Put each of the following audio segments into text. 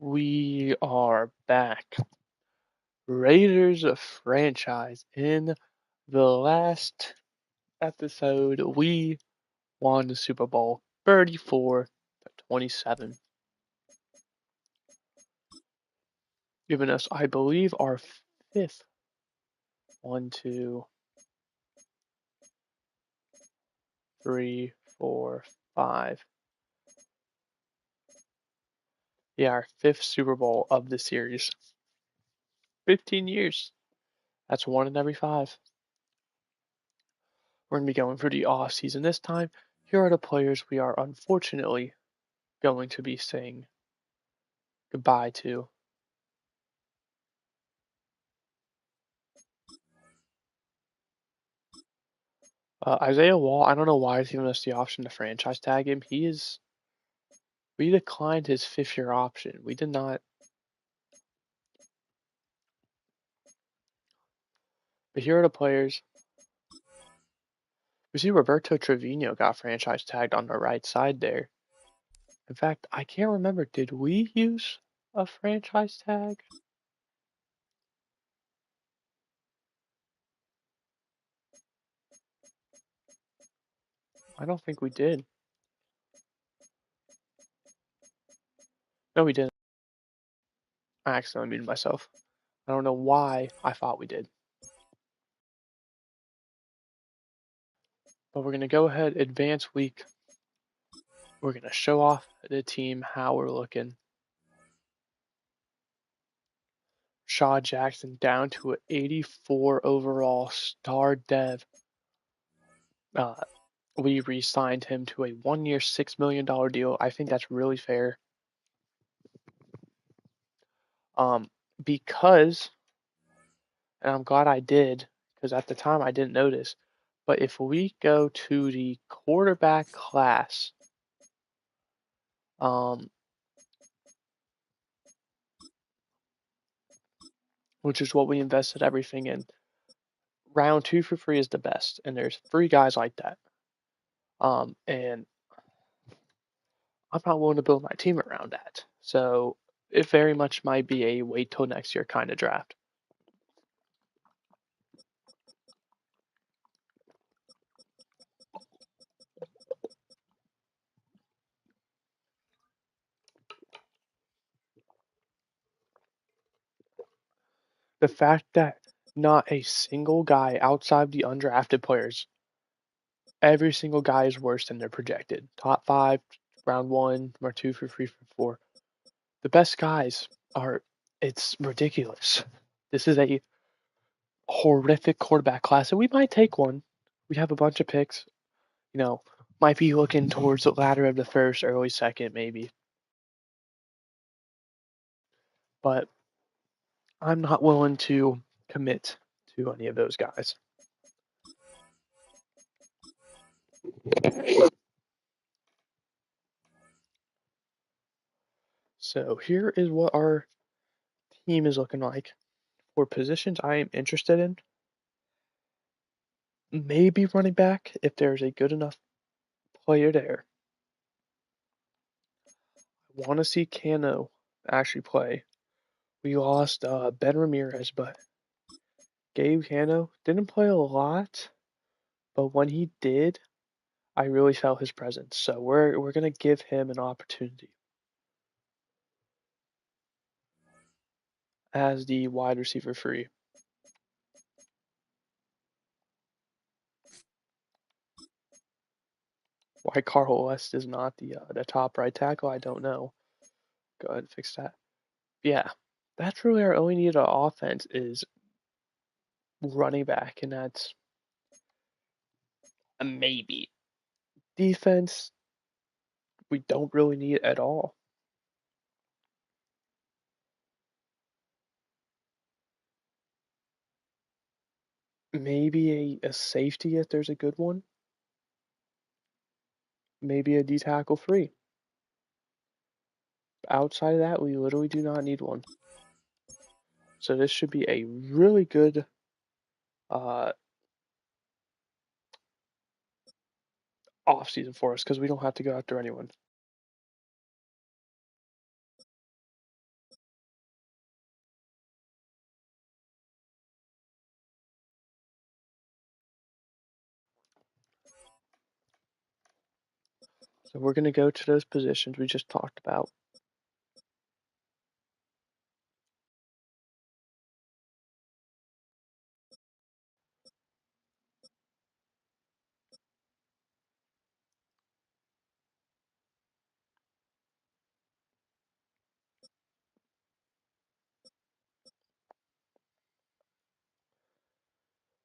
We are back. Raiders franchise. In the last episode, we won the Super Bowl 34-27, giving us, I believe, our fifth. 1, 2, 3, 4, 5. Yeah, our fifth Super Bowl of the series. 15 years. That's one in every 5. We're going to be going for the offseason this time. Here are the players we are unfortunately going to be saying goodbye to. Isaiah Wall, I don't know why he's giving us the option to franchise tag him. We declined his 5th-year option. We did not. But here are the players. We see Roberto Trevino got franchise tagged on the right side there. In fact, I can't remember. Did we use a franchise tag? I don't think we did. No, we didn't. I accidentally muted myself. I don't know why I thought we did. But we're going to go ahead, advance week. We're going to show off the team how we're looking. Shaw Jackson down to an 84 overall star dev. We re-signed him to a 1-year, $6 million deal. I think that's really fair. Because, and I'm glad I did, because at the time I didn't notice, but if we go to the quarterback class, which is what we invested everything in, round 2 for free is the best, and there's 3 guys like that. And I'm not willing to build my team around that. So it very much might be a wait till next year kind of draft. The fact that not a single guy outside the undrafted players, every single guy is worse than they're projected. Top 5, round 1, round 2, for 3, for 4. The best guys it's ridiculous. This is a horrific quarterback class, and we might take one. We have a bunch of picks. Might be looking towards the latter of the first, early second, maybe. But I'm not willing to commit to any of those guys. So here is what our team is looking like. For positions I am interested in, maybe running back if there's a good enough player there. I want to see Cano actually play. We lost Ben Ramirez, but Gabe Cano didn't play a lot, but when he did, I really felt his presence. So we're gonna give him an opportunity as the wide receiver free. Why Carl West is not the top right tackle, I don't know. Go ahead and fix that. Yeah, that's really our only need on offense is running back, and that's a maybe. Defense, we don't really need at all. Maybe a safety if there's a good one. Maybe a D tackle free. Outside of that, we literally do not need one. So this should be a really good off season for us because we don't have to go after anyone. So we're going to go to those positions we just talked about.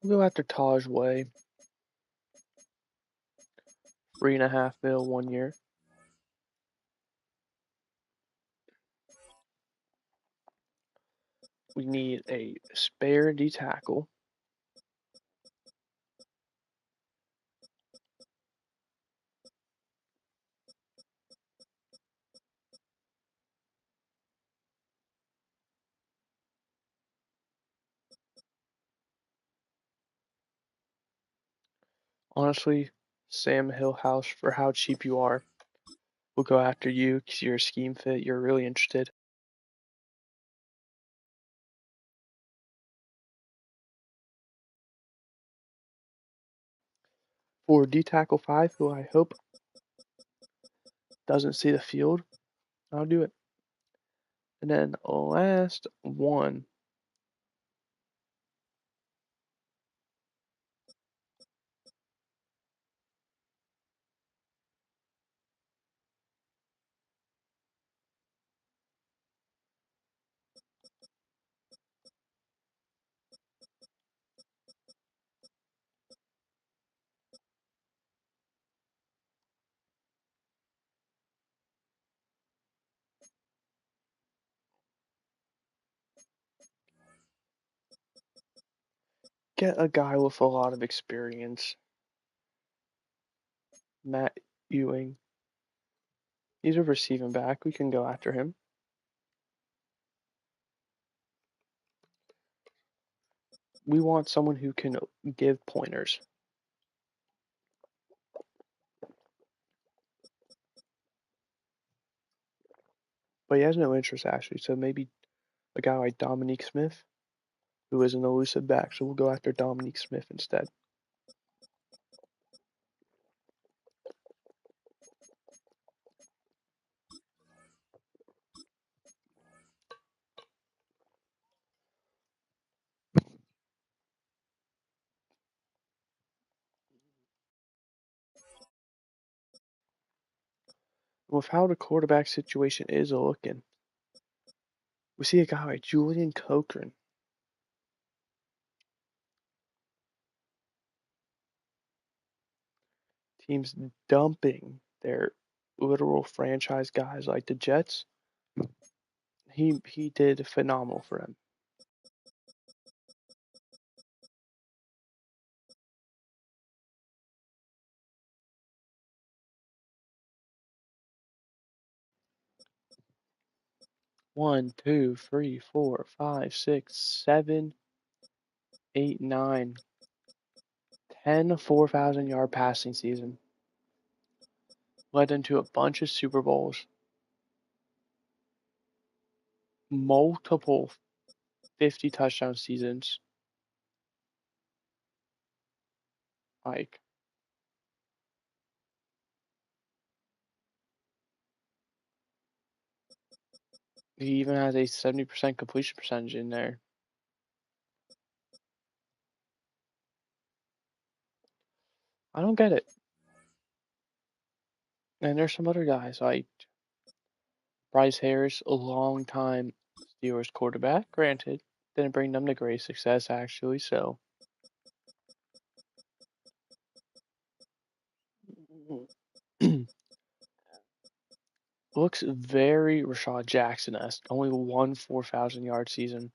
We'll go after Taj Way. $3.5 million 1 year. We need a spare D tackle. Honestly, Sam Hillhouse, for how cheap you are, we'll go after you because you're a scheme fit. You're really interested. For D tackle 5, who I hope doesn't see the field, I'll do it. And then last one. Get a guy with a lot of experience. Matt Ewing. He's a receiving back. We can go after him. We want someone who can give pointers. But he has no interest, actually. So maybe a guy like Dominique Smith, who is an elusive back. So we'll go after Dominique Smith instead. With how the quarterback situation is looking, we see a guy like Julian Cochran. Teams dumping their literal franchise guys like the Jets. He did phenomenal for them. One, two, three, four, five, six, 7, 8, 9, 10 4,000-yard passing season. Led into a bunch of Super Bowls. Multiple 50 touchdown seasons. Like, he even has a 70% completion percentage in there. I don't get it. And there's some other guys like Bryce Harris, a long time Steelers quarterback. Granted, didn't bring them to great success actually. So looks very Rashad Jackson-esque. Only one 4,000-yard season.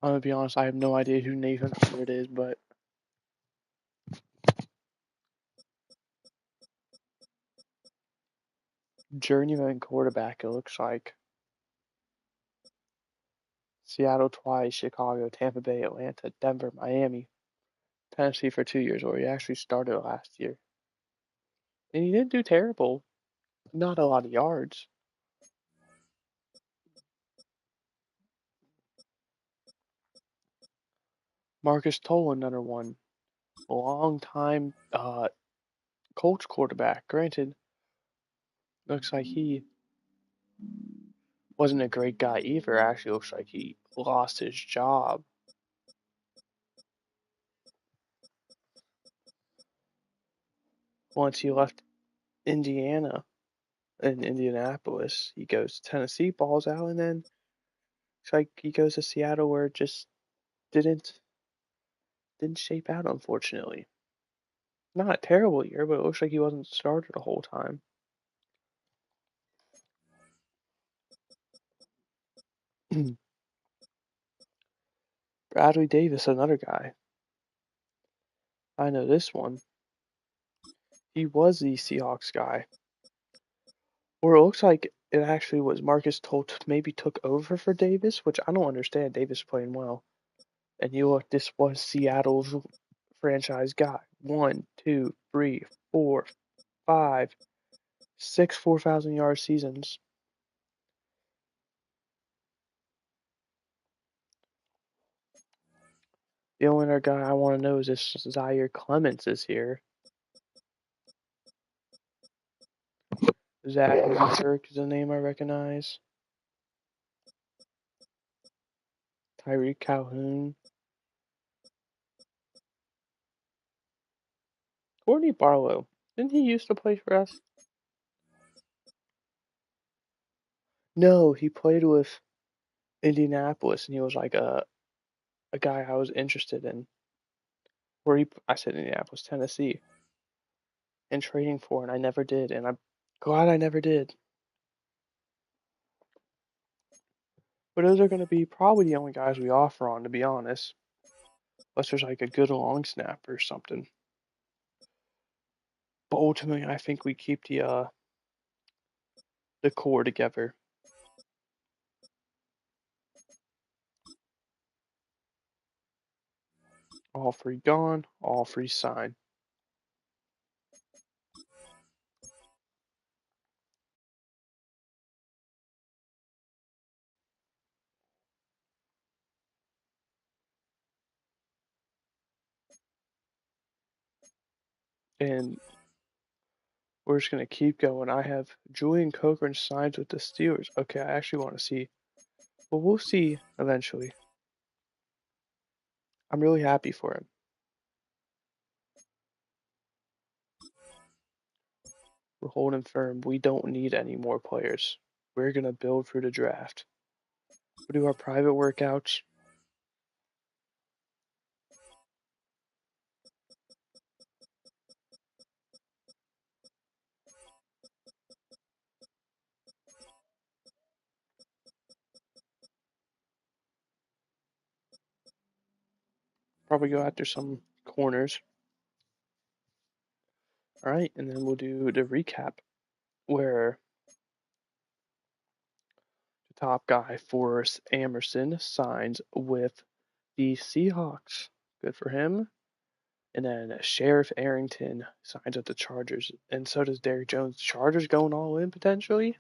I'm gonna be honest, I have no idea who Nathan Howard is, but journeyman quarterback. It looks like Seattle twice, Chicago, Tampa Bay, Atlanta, Denver, Miami, Tennessee for 2 years, or he actually started last year. And he didn't do terrible. Not a lot of yards. Marcus Toll, another one. A long time Colts quarterback. Granted, looks like he wasn't a great guy either. Actually, looks like he lost his job. Once he left Indiana in Indianapolis, he goes to Tennessee, balls out, and then it's like he goes to Seattle where it just didn't shape out, unfortunately. Not a terrible year, but it looks like he wasn't started the whole time. Bradley Davis, another guy. I know this one. He was the Seahawks guy. Or it looks like it actually was Marcus Tolt maybe took over for Davis, which I don't understand. Davis playing well. And you look, this was Seattle's franchise guy. 1, 2, 3, 4, 5, 6 4,000-yard seasons. The only other guy I want to know is if Zaire Clements is here. Zach Kirk is a name I recognize. Tyreek Calhoun. Courtney Barlow. Didn't he used to play for us? No, he played with Indianapolis, and he was like a guy I was interested in. I said Indianapolis, Tennessee, and trading for, and I never did, and I'm glad I never did. But those are going to be probably the only guys we offer on, to be honest. Unless there's like a good long snapper or something. But ultimately, I think we keep the core together. All free gone, all free sign. And we're just going to keep going. I have Julian Cochran signs with the Steelers. Okay, I actually want to see. Well, we'll see eventually. I'm really happy for him. We're holding firm. We don't need any more players. We're going to build through the draft. We'll do our private workouts. Probably go after some corners. All right, and then we'll do the recap where the top guy, Forrest Amerson, signs with the Seahawks. Good for him. And then Sheriff Arrington signs with the Chargers. And so does Derrick Jones. Chargers going all in potentially?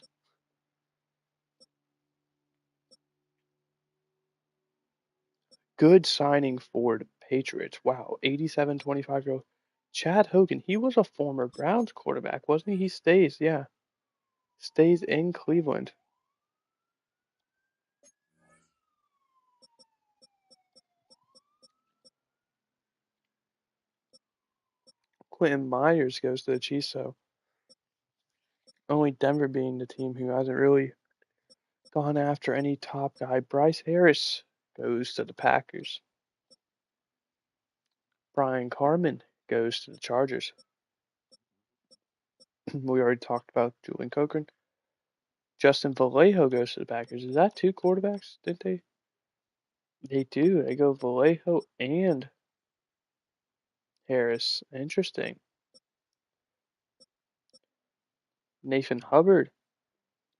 Good signing for the Patriots. Wow, 87, 25-year-old Chad Hogan. He was a former Browns quarterback, wasn't he? He stays, yeah. Stays in Cleveland. Quentin Myers goes to the Chiefs, so only Denver being the team who hasn't really gone after any top guy. Bryce Harris goes to the Packers. Brian Carman goes to the Chargers. We already talked about Julian Cochran. Justin Vallejo goes to the Packers. Is that two quarterbacks? Did they? They do. They go Vallejo and Harris. Interesting. Nathan Hubbard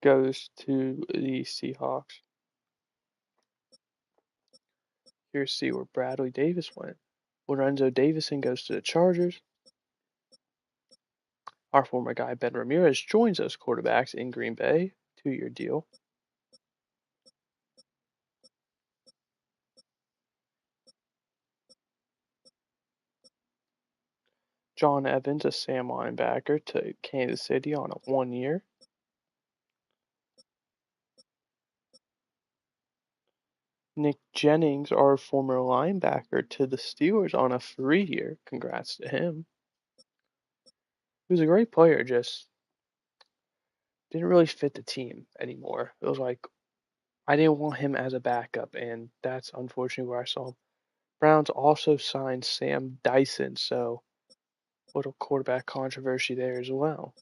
goes to the Seahawks. Here's see where Bradley Davis went. Lorenzo Davison goes to the Chargers. Our former guy Ben Ramirez joins those quarterbacks in Green Bay. 2-year deal. John Evans, a Sam linebacker, to Kansas City on a 1 year. Nick Jennings, our former linebacker, to the Steelers on a 3 year. Congrats to him. He was a great player, just didn't really fit the team anymore. It was like I didn't want him as a backup, and that's unfortunately where I saw him. Browns also signed Sam Dyson, so a little quarterback controversy there as well.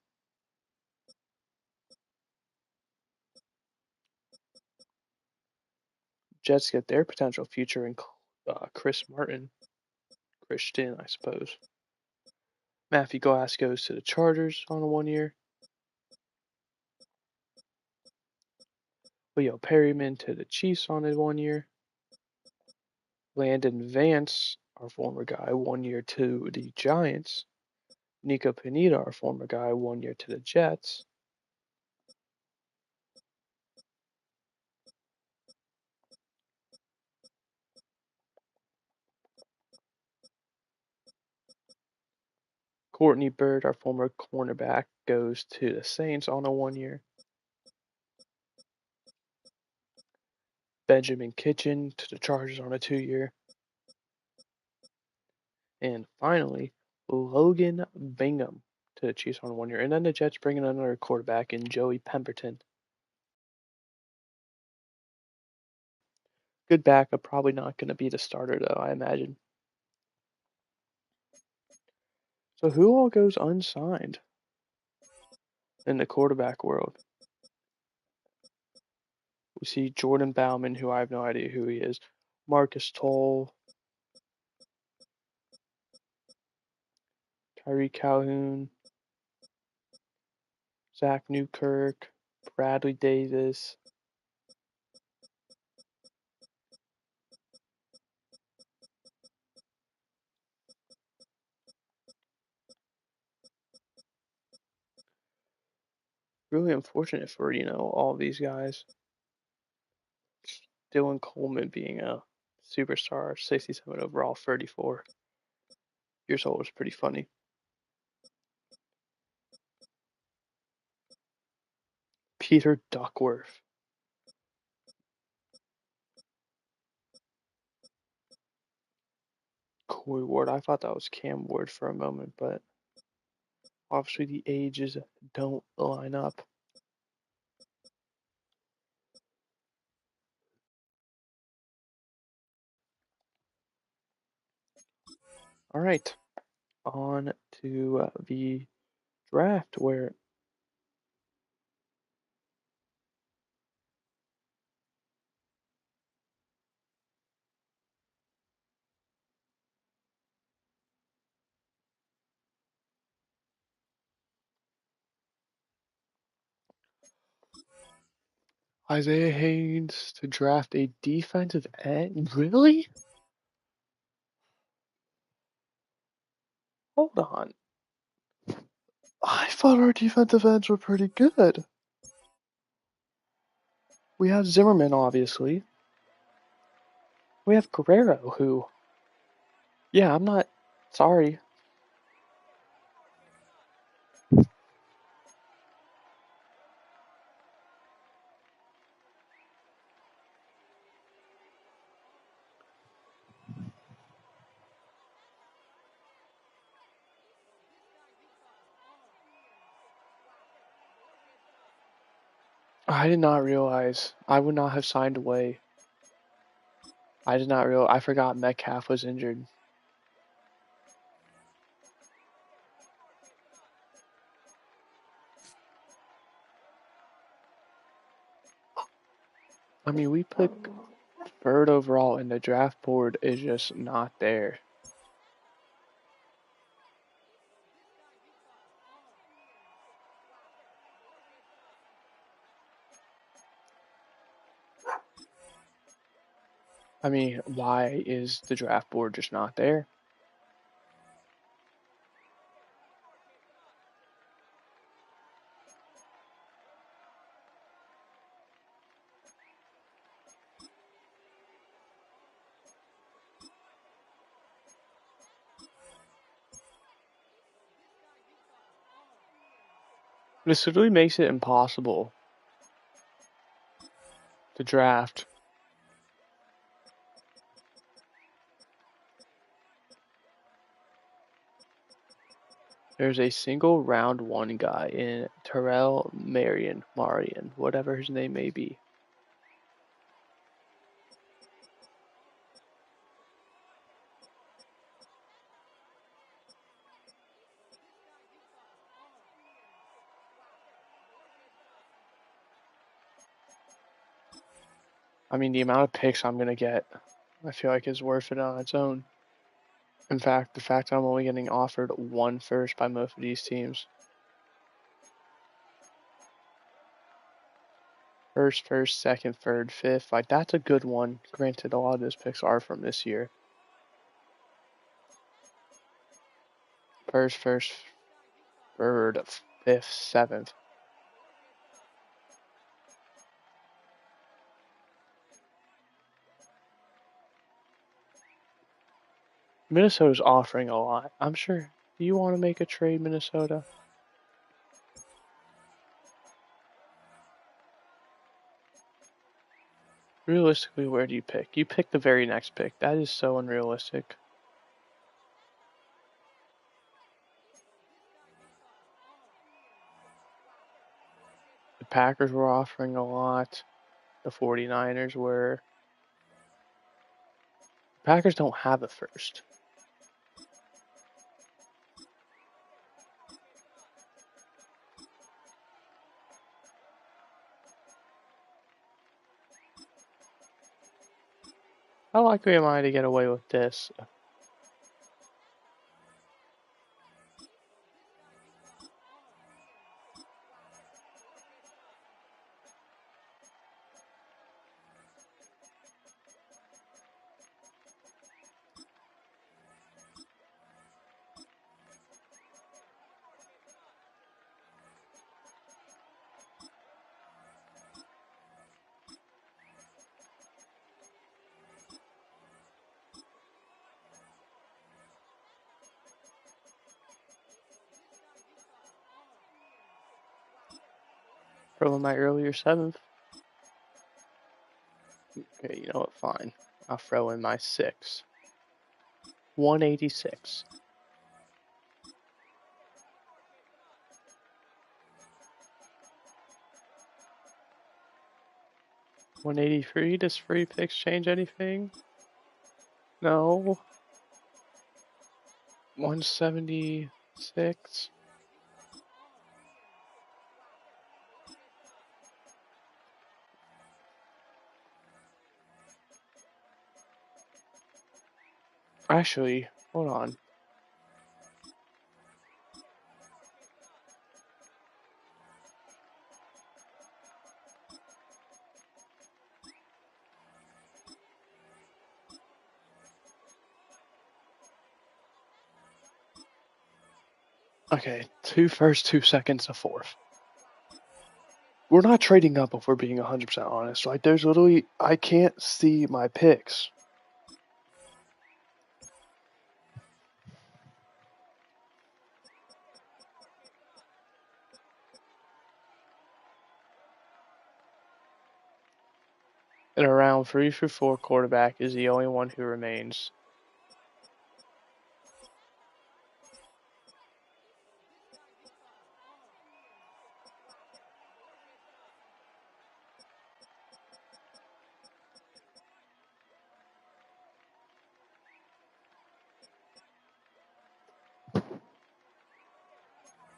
Jets get their potential future in Christian, I suppose. Matthew Glass goes to the Chargers on a 1 year. Leo Perryman to the Chiefs on a 1 year. Landon Vance, our former guy, 1 year to the Giants. Nico Pineda, our former guy, 1 year to the Jets. Courtney Bird, our former cornerback, goes to the Saints on a 1 year. Benjamin Kitchen to the Chargers on a 2 year. And finally, Logan Bingham to the Chiefs on 1 year. And then the Jets bring in another quarterback in Joey Pemberton. Good backup, probably not going to be the starter though, I imagine. So who all goes unsigned in the quarterback world? We see Jordan Bauman, who I have no idea who he is. Marcus Toll. Tyree Calhoun. Zach Newkirk. Bradley Davis. Really unfortunate for, all these guys. Dylan Coleman being a superstar, 67 overall, 34 years old, is pretty funny. Peter Duckworth. Corey Ward. I thought that was Cam Ward for a moment, but obviously the ages don't line up. All right, on to the draft where Isaiah Haynes to draft a defensive end. Really? Hold on. I thought our defensive ends were pretty good. We have Zimmerman, obviously. We have Guerrero, who, yeah, I'm not sorry. I did not realize. I would not have signed away. I did not realize. I forgot Metcalf was injured. I mean, we put third overall, and the draft board is just not there. I mean, why is the draft board just not there? This literally makes it impossible to draft. There's a single round one guy in Terrell Marion, whatever his name may be. I mean, the amount of picks I'm going to get, I feel like is worth it on its own. In fact, the fact that I'm only getting offered one first by most of these teams. First, second, third, fifth. Like, that's a good one. Granted, a lot of those picks are from this year. First, third, fifth, seventh. Minnesota's offering a lot. I'm sure. Do you want to make a trade, Minnesota? Realistically, where do you pick? You pick the very next pick. That is so unrealistic. The Packers were offering a lot. The 49ers were. The Packers don't have a first. How likely am I to get away with this? From my earlier seventh. Okay, you know what? Fine. I'll throw in my 6. 186. $183. Does free picks change anything? No. 176. Actually, hold on. Okay, 2 first, 2 seconds, a fourth. We're not trading up if we're being 100% honest. Like, there's literally, I can't see my picks. And around 3 through 4 quarterback is the only one who remains.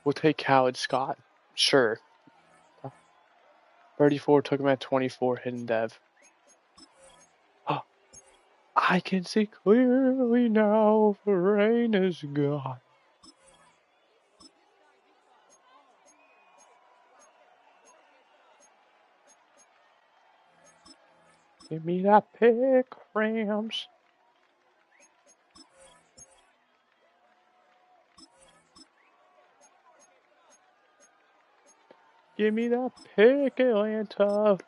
We'll take Khaled Scott. Sure. 34 took him at 24, hidden dev. Oh, I can see clearly now the rain is gone. Give me that pick, Rams. Give me that pick, Atlanta.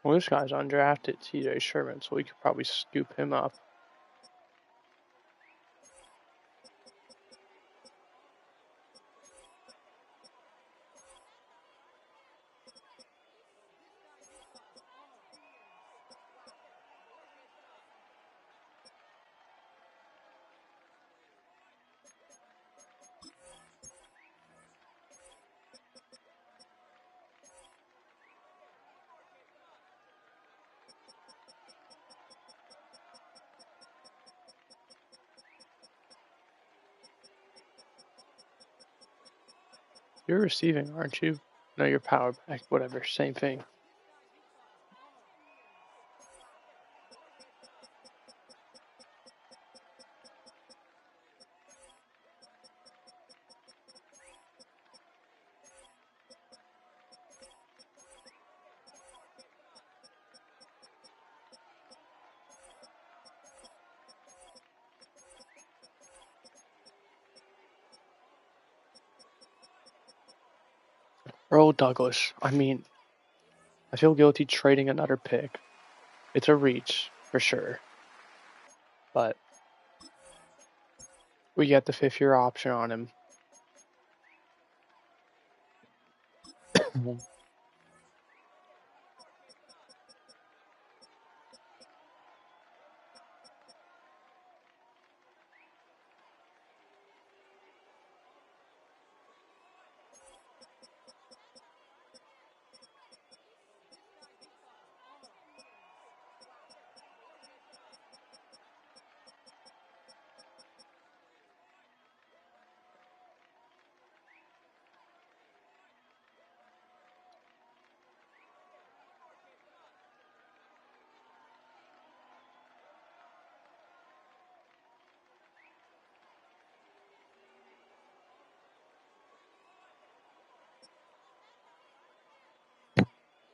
Well, this guy's undrafted, TJ Sherman, so we could probably scoop him up. You're receiving, aren't you? No, you're power back. Whatever, same thing. Earl Douglas. I mean, I feel guilty trading another pick. It's a reach, for sure. But we get the 5th-year option on him.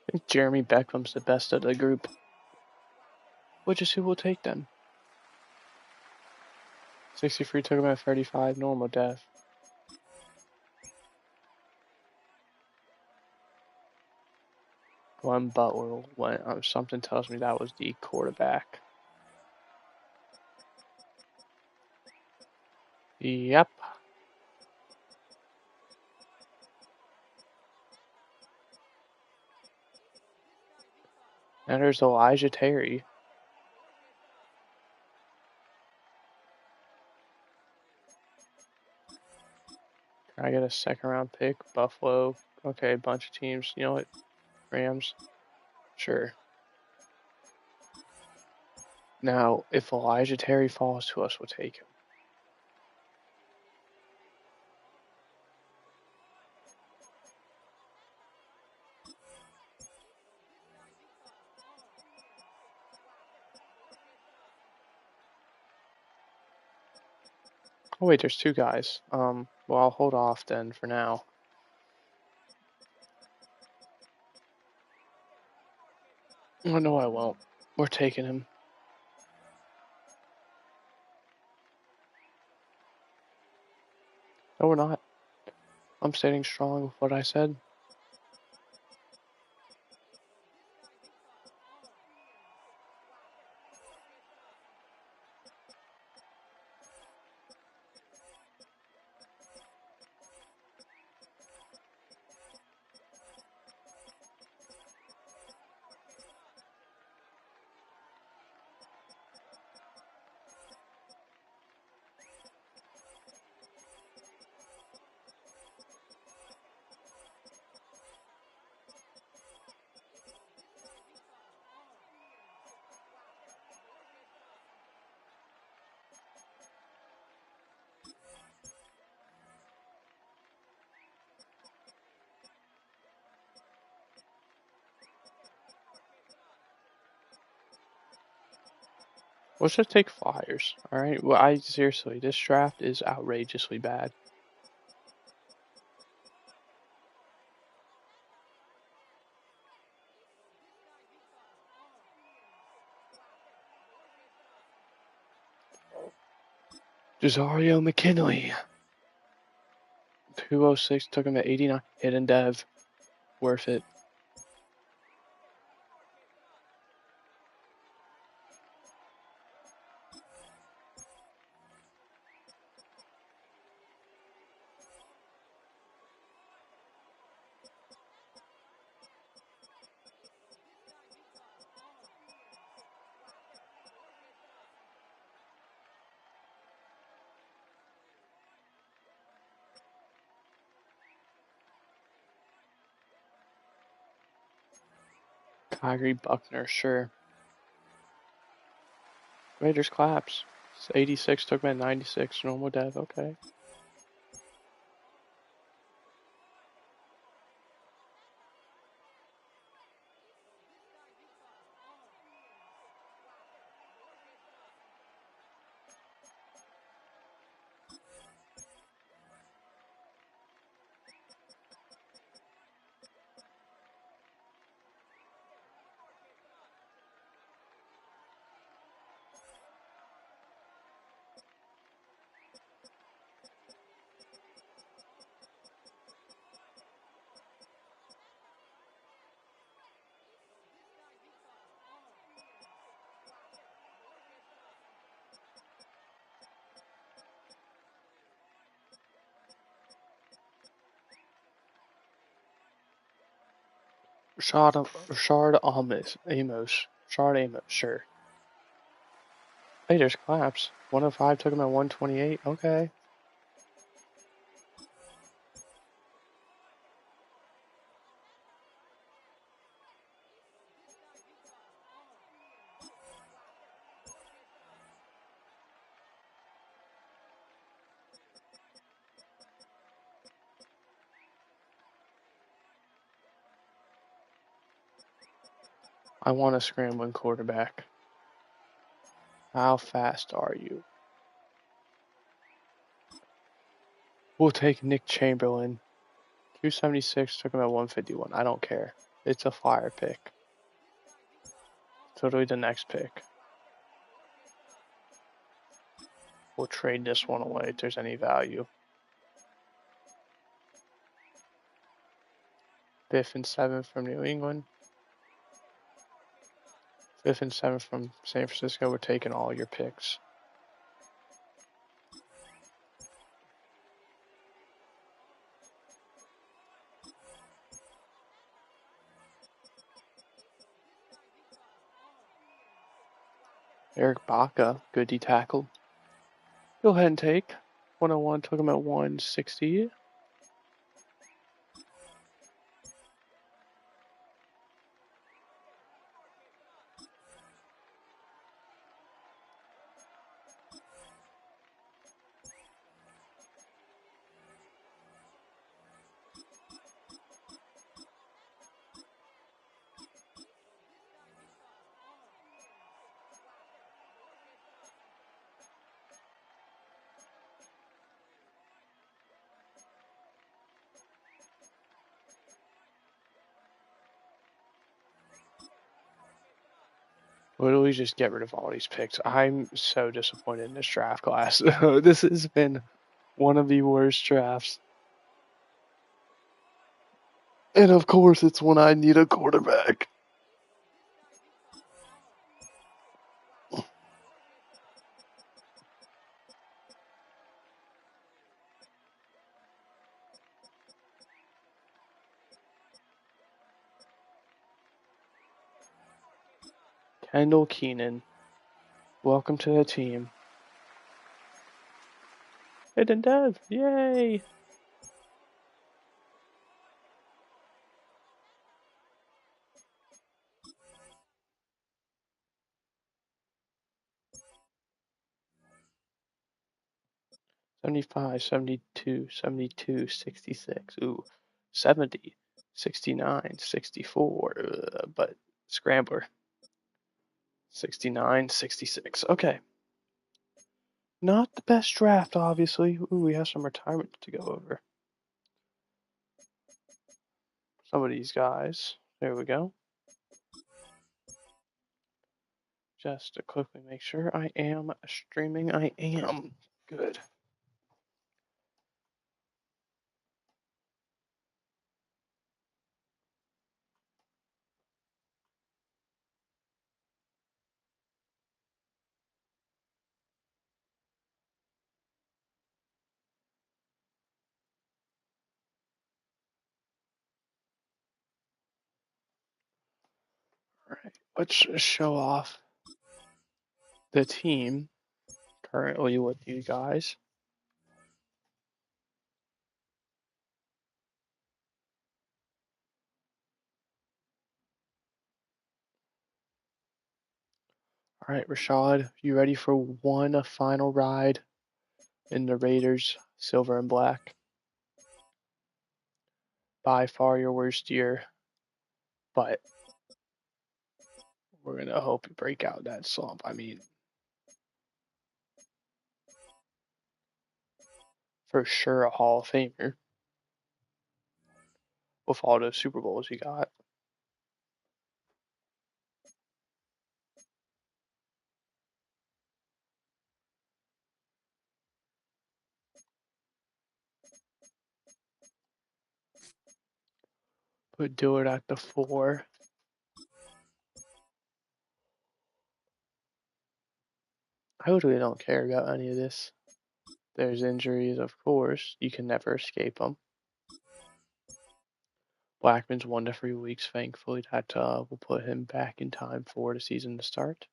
I think Jeremy Beckham's the best of the group, which is who will take them. 63 took him at 35, normal death. Glenn Butler went. Something tells me that was the quarterback. Yep. And there's Elijah Terry. Can I get a 2nd-round pick? Buffalo. Okay, a bunch of teams. You know what? Rams. Sure. Now, if Elijah Terry falls to us, we'll take him. Oh wait, there's 2 guys. Well, I'll hold off then for now. Oh, no, I won't. We're taking him. No, we're not. I'm standing strong with what I said. Let's just take Flyers. Alright? Well, seriously, this draft is outrageously bad. Cesario McKinley. 206 took him at 89. Hidden Dev. Worth it. Kyrie Buckner, sure. Raiders claps. It's 86, took him at 96, normal dev, okay. Rashard Amos, sure. Raiders claps. 105, took him at 128, okay. I want a scrambling quarterback. How fast are you? We'll take Nick Chamberlain. 276, took him at 151. I don't care. It's a fire pick. Totally the next pick. We'll trade this one away if there's any value. 5th and 7th from New England. 5th and 7th from San Francisco. We're taking all your picks. Eric Baca, good D tackle. Go ahead and take. 101, took him at 160. Literally just get rid of all these picks. I'm so disappointed in this draft class. This has been one of the worst drafts. And of course, it's when I need a quarterback. Kendall Keenan, welcome to the team. Hidden Dev, yay! $75, $72, $72, $66, ooh, $70, $69, $64, but Scrambler. $69, $66, okay. Not the best draft, obviously. Ooh, we have some retirement to go over. Some of these guys. There we go. Just to quickly make sure I am streaming. I am. Good. Alright, let's show off the team currently with you guys. All right, Rashad, you ready for one final ride in the Raiders silver and black? By far your worst year, but we're gonna hope you break out that slump. I mean, for sure a Hall of Famer with all those Super Bowls you got. But do it at the 4. I really don't care about any of this. There's injuries, of course. You can never escape them. Blackman's 1 to 3 weeks. Thankfully, that will put him back in time for the season to start.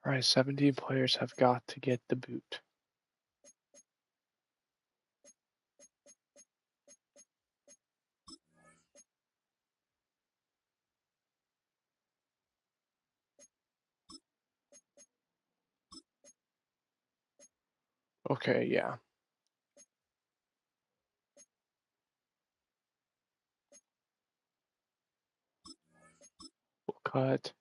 All right, 17 players have got to get the boot. Okay, yeah. We'll cut.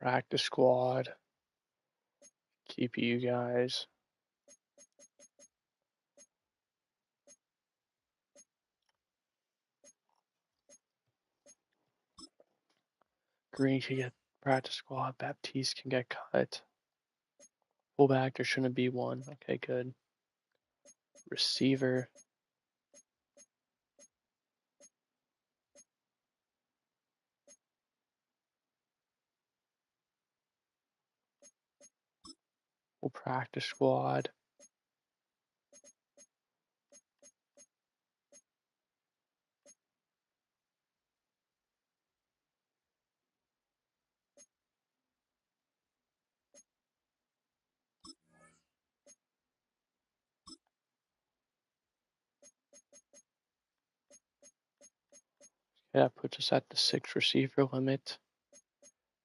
Practice squad. Keep you guys. Green can get practice squad. Baptiste can get cut. Fullback, there shouldn't be one. Okay, good. Receiver. We'll practice squad. Yeah, that puts us at the 6 receiver limit.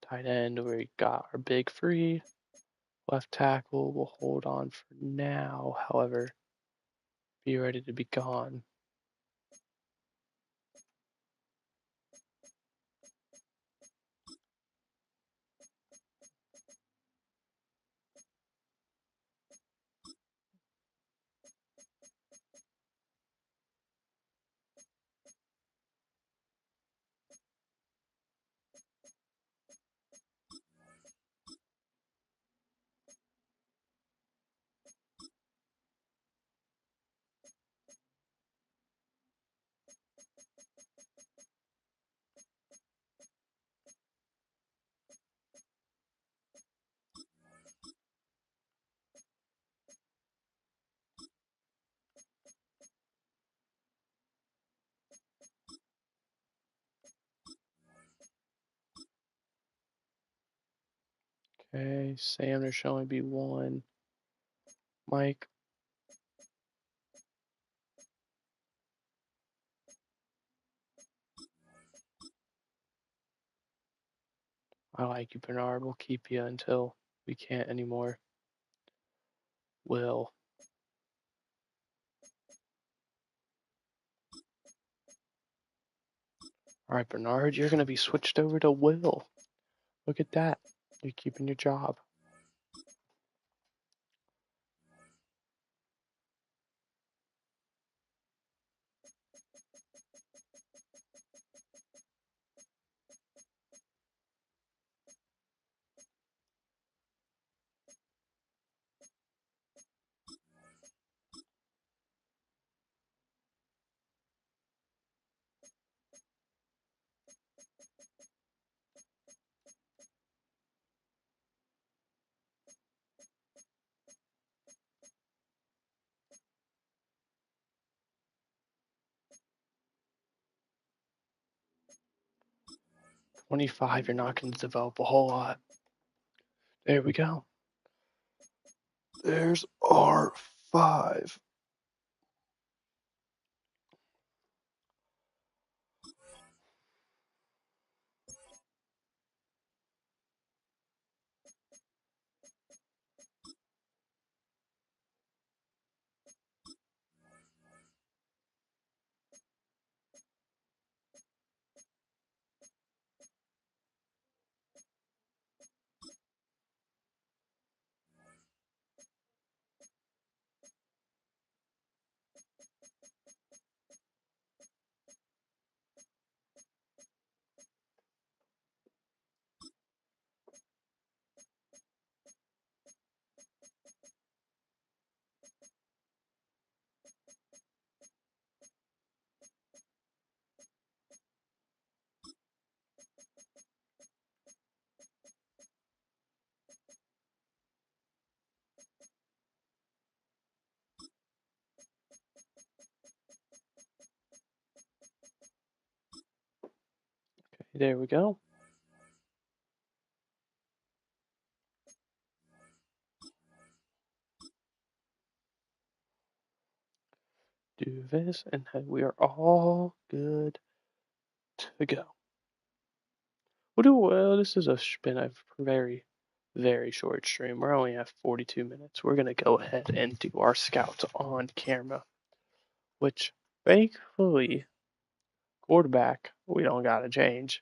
Tight end, we got our big free. Left tackle, we'll hold on for now. However, be ready to be gone. Okay, Sam, there should only be one. Mike. I like you, Bernard. We'll keep you until we can't anymore. Will. All right, Bernard, you're going to be switched over to Will. Look at that. You're keeping your job. '25, you're not going to develop a whole lot. There we go. There's our 5. Okay, there we go. Do this, and then we are all good to go. Well, this is been a very, very short stream. We're only at 42 minutes. We're going to go ahead and do our scouts on camera, which thankfully, quarterback, we don't got to change.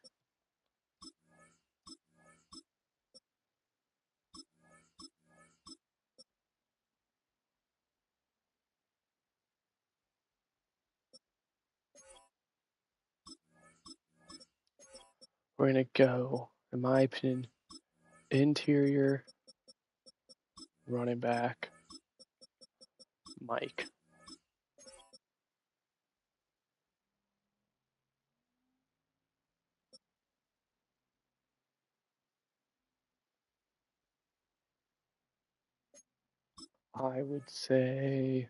We're going to go, in my opinion, interior running back, Mike. I would say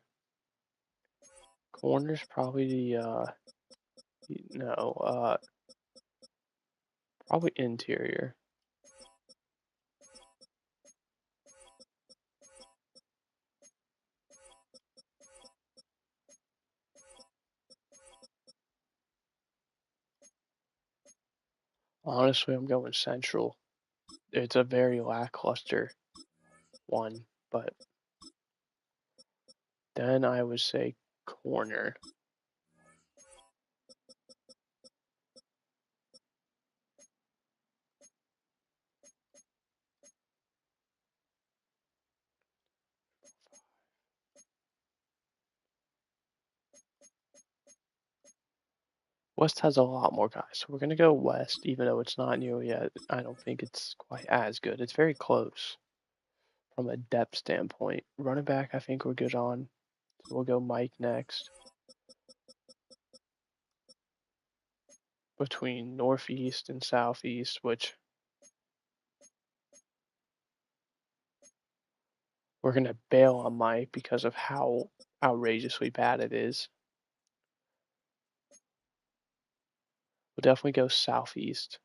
corner's probably probably interior. Honestly, I'm going central. It's a very lackluster one, but then I would say corner. West has a lot more guys, so we're gonna go West, even though it's not nearly yet. I don't think it's quite as good. It's very close from a depth standpoint. Running back, I think we're good on. So we'll go Mike next. Between Northeast and Southeast, which we're gonna bail on Mike because of how outrageously bad it is. We'll definitely go Southeast.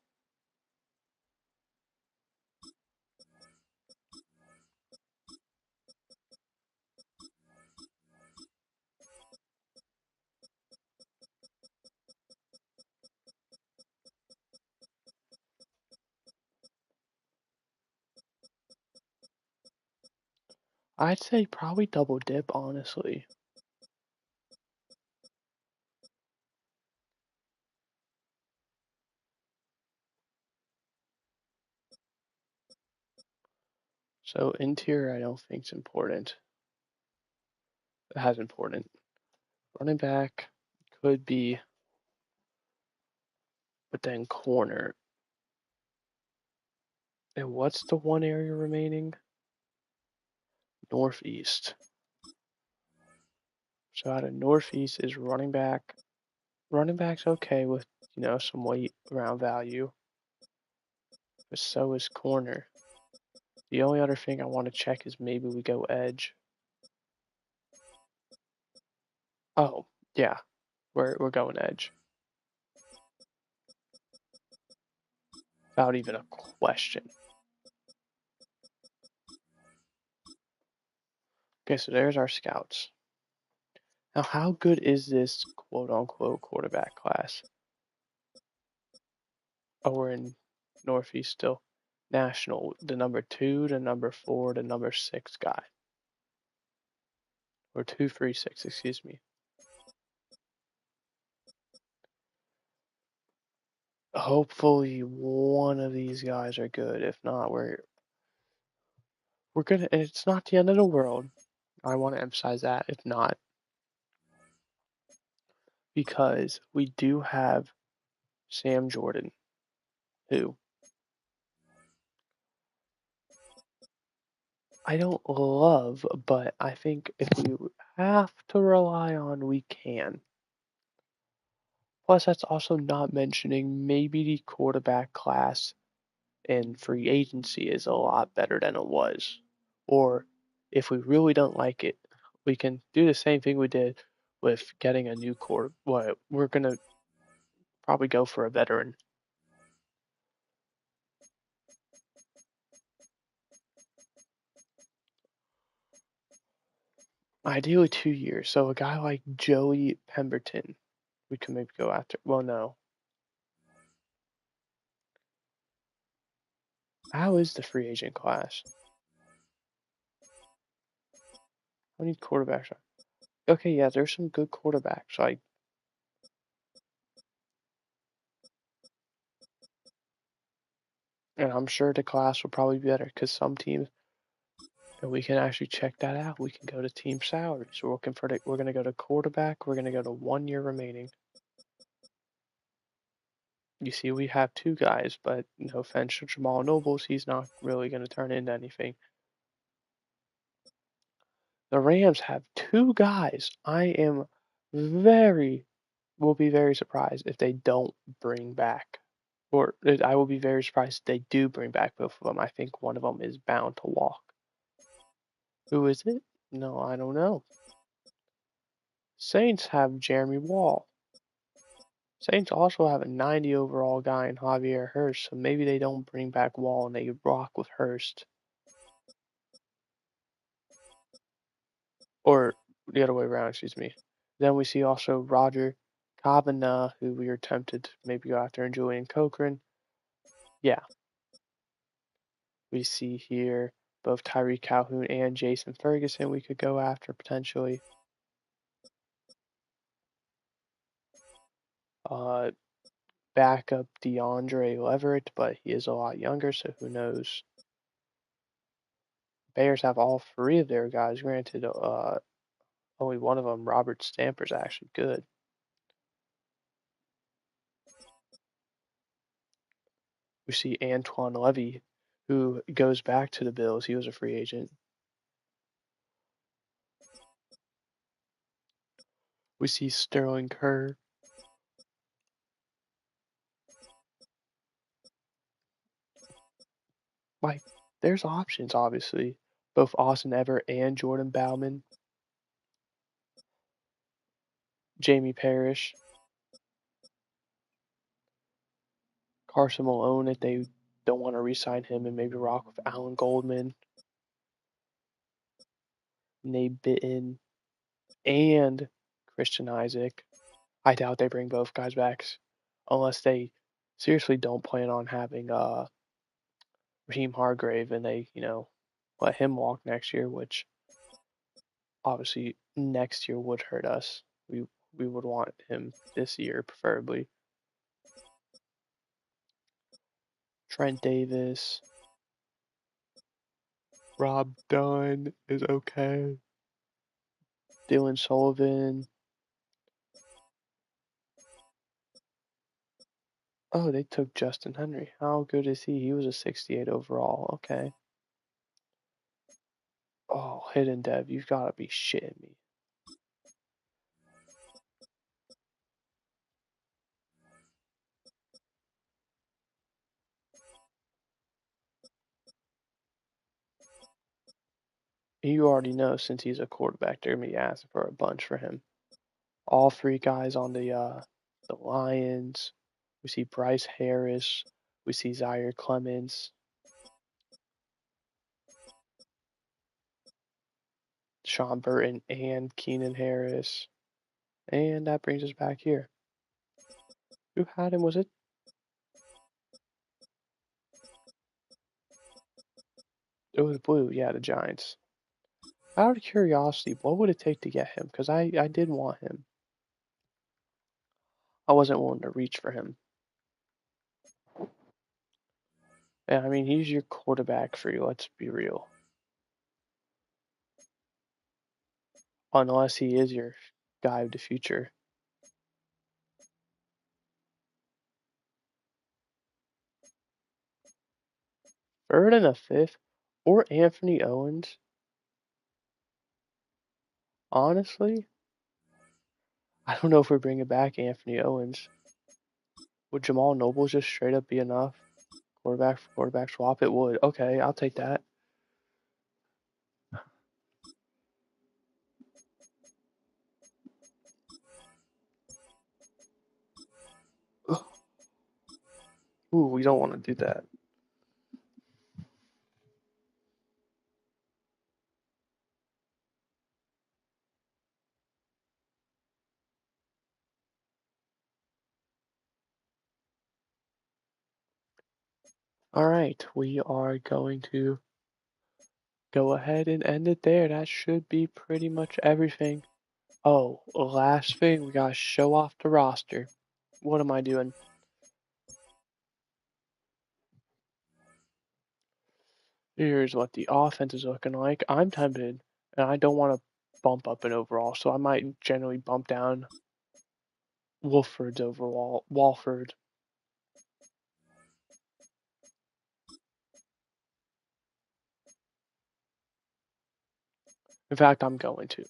I'd say probably double dip, honestly. So interior, I don't think it's important. As important. Running back could be, but then corner. And what's the one area remaining? Northeast. So out of Northeast is running back. Running back's okay with, some weight around value. But so is corner. The only other thing I want to check is maybe we go edge. Oh, yeah. We're going edge. Without even a question. Okay, so there's our scouts. Now, how good is this quote unquote quarterback class? Oh, we're in Northeast still. National, the number 2, the number 4, the number 6 guy. Or 236, excuse me. Hopefully one of these guys are good. If not, we're gonna, and it's not the end of the world. I want to emphasize that. If not, because we do have Sam Jordan, who I don't love, but I think if we have to rely on, we can. Plus, that's also not mentioning maybe the quarterback class in free agency is a lot better than it was. Or if we really don't like it, we can do the same thing we did with getting a new quarter. What we're gonna probably go for a veteran. Ideally 2 years. So a guy like Joey Pemberton, we could maybe go after. Well, no. How is the free agent class? How many quarterbacks are? Okay, yeah, there's some good quarterbacks. And I'm sure the class will probably be better because some teams, and we can actually check that out. We can go to team salaries. We're gonna go to quarterback. We're gonna go to 1 year remaining. You see, we have two guys, but no offense to Jamal Nobles, he's not really gonna turn into anything. The Rams have two guys. Will be very surprised if they don't bring back, or I will be very surprised if they do bring back both of them. I think one of them is bound to walk. Who is it? No, I don't know. Saints have Jeremy Wall. Saints also have a 90 overall guy in Javier Hurst, so maybe they don't bring back Wall and they rock with Hurst. Or the other way around, excuse me. Then we see also Roger Cavanagh, who we are tempted to maybe go after, and Julian Cochran. Yeah, we see here both Tyreek Calhoun and Jason Ferguson we could go after potentially. Uh, Backup DeAndre Leverett, but he is a lot younger, so who knows. Bears have all three of their guys. Granted, only one of them, Robert Stamper's actually good. We see Antoine Levy, who goes back to the Bills. He was a free agent. We see Sterling Kerr. Like, there's options, obviously. Both Austin Everett and Jordan Bauman. Jamie Parrish. Carson Malone, if they don't want to re-sign him, and maybe rock with Alan Goldman. Nate Bitten. And Christian Isaac. I doubt they bring both guys back. Unless they seriously don't plan on having Raheem Hargrave and they, let him walk next year, which obviously next year would hurt us. We would want him this year, preferably. Trent Davis, Rob Dunn is okay. Dylan Sullivan. Oh, they took Justin Henry. How good is he? He was a 68 overall. Okay. Oh, hidden dev, you've got to be shitting me. You already know since he's a quarterback, they're gonna be asking for a bunch for him. All three guys on the Lions. We see Bryce Harris. We see Zaire Clemens. Sean Burton and Keenan Harris. And that brings us back here. Who had him? Was it? It was Blue. Yeah, the Giants. Out of curiosity, what would it take to get him? Because I did want him. I wasn't willing to reach for him. Yeah, I mean, he's your quarterback for you. Let's be real. Unless he is your guy of the future. Third and a fifth, or Anthony Owens. Honestly, I don't know if we're bringing back Anthony Owens. Would Jamal Noble just straight up be enough? Quarterback for quarterback swap? It would. Okay, I'll take that. Ooh, we don't want to do that. All right, we are going to go ahead and end it there. That should be pretty much everything. Oh, last thing, we gotta show off the roster. What am I doing? Here's what the offense is looking like. I'm tempted, and I don't want to bump up an overall, so I might generally bump down Wolford's overall. Walford. In fact, I'm going to.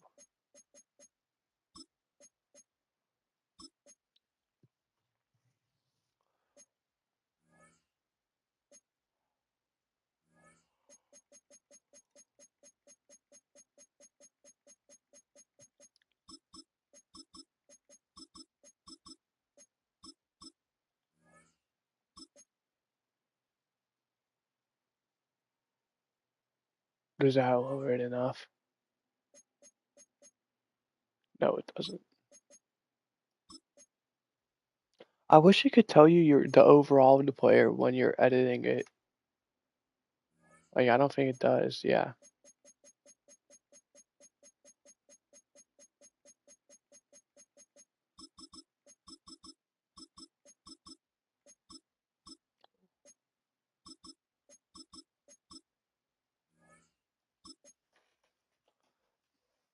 Does that lower it enough? No, it doesn't. I wish it could tell you the overall of the player when you're editing it. Like, I don't think it does. Yeah.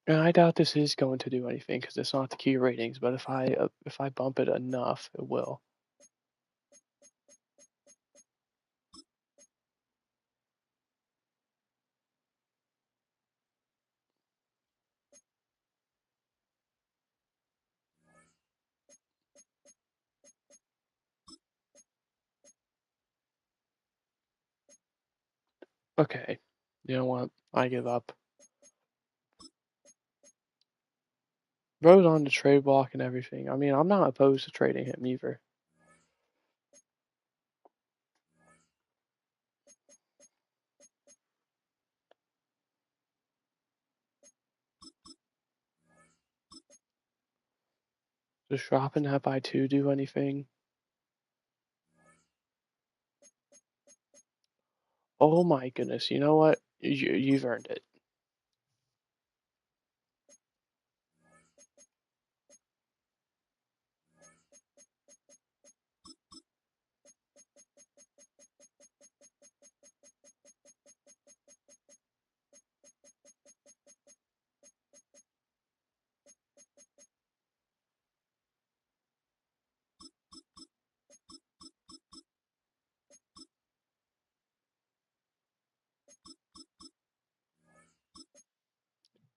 And I doubt this is going to do anything because it's not the key ratings. But if I bump it enough, it will. Okay. You know what? I give up. Rose on the trade block and everything. I mean, I'm not opposed to trading him either. Does dropping that by 2 do anything? Oh my goodness. You know what? You've earned it.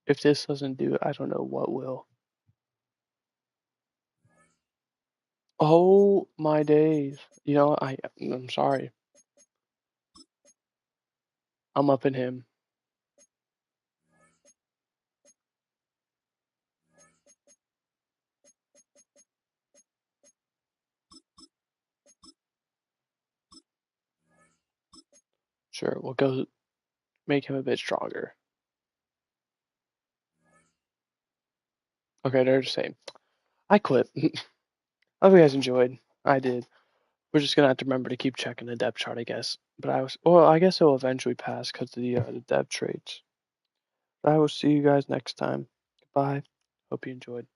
If this doesn't do it, I don't know what will. Oh my days. You know, I'm sorry. I'm upping him. Sure, we'll go make him a bit stronger. Okay, they're the same. I quit. I hope you guys enjoyed. I did. We're just gonna have to remember to keep checking the depth chart, I guess. But I guess it'll eventually pass because of the depth traits. But I will see you guys next time. Goodbye. Hope you enjoyed.